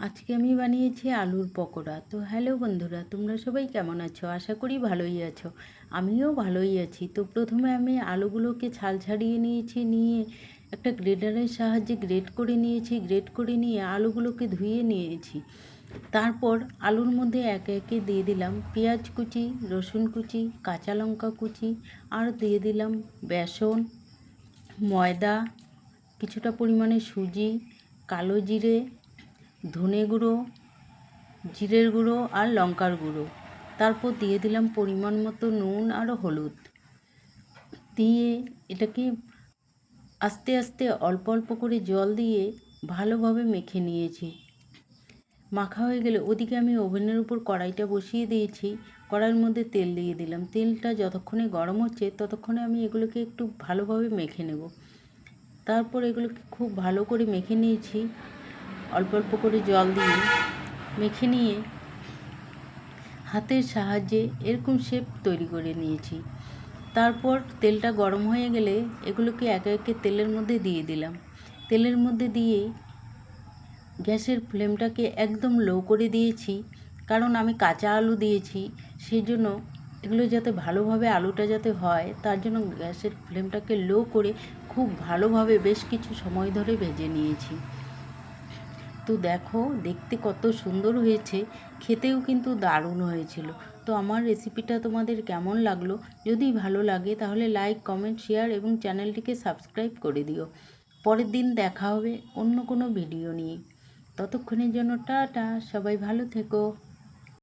আজকে আমি বানিয়েছি আলুর পকোড়া। তো হ্যালো বন্ধুরা, তোমরা সবাই কেমন আছো? আশা করি ভালোই আছো। আমিও ভালোই আছি। তো প্রথমে আমি আলুগুলোকে ছাল ছাড়িয়ে নিয়েছি, নিয়ে একটা গ্রেটারের সাহায্যে গ্রেট করে নিয়েছি। গ্রেট করে নিয়ে আলুগুলোকে ধুয়ে নিয়েছি। তারপর আলুর মধ্যে একে একে দিয়ে দিলাম পেঁয়াজ কুচি, রসুন কুচি, কাঁচা লঙ্কা কুচি, আর দিয়ে দিলাম বেসন, ময়দা, কিছুটা পরিমাণে সুজি, কালো জিরে, ধনে গুঁড়ো, জিরের গুঁড়ো আর লঙ্কার গুঁড়ো। তারপর দিয়ে দিলাম পরিমাণ মতো নুন আর হলুদ। দিয়ে এটাকে আস্তে আস্তে অল্প অল্প করে জল দিয়ে ভালোভাবে মেখে নিয়েছি। মাখা হয়ে গেলে ওদিকে আমি ওভেনের উপর কড়াইটা বসিয়ে দিয়েছি। কড়াইয়ের মধ্যে তেল দিয়ে দিলাম। তেলটা যতক্ষণে গরম হচ্ছে ততক্ষণে আমি এগুলোকে একটু ভালোভাবে মেখে নেব। তারপর এগুলোকে খুব ভালো করে মেখে নিয়েছি, অল্প অল্প করে জল দিয়ে মেখে নিয়ে হাতের সাহায্যে এরকম শেপ তৈরি করে নিয়েছি। তারপর তেলটা গরম হয়ে গেলে এগুলোকে একে একে তেলের মধ্যে দিয়ে দিলাম। তেলের মধ্যে দিয়ে গ্যাসের ফ্লেমটাকে একদম লো করে দিয়েছি, কারণ আমি কাঁচা আলু দিয়েছি। সেই জন্য এগুলো যাতে ভালোভাবে আলুটা যাতে হয়, তার জন্য গ্যাসের ফ্লেমটাকে লো করে খুব ভালোভাবে বেশ কিছু সময় ধরে ভেজে নিয়েছি। তো দেখো দেখতে কত সুন্দর হয়েছে, খেতেও কিন্তু দারুণ হয়েছিল। তো আমার রেসিপিটা তোমাদের কেমন লাগলো? যদি ভালো লাগে তাহলে লাইক, কমেন্ট, শেয়ার এবং চ্যানেলটিকে সাবস্ক্রাইব করে দিও। পরের দিন দেখা হবে অন্য কোনো ভিডিও নিয়ে। ততক্ষণের জন্য টাটা, সবাই ভালো থেকো।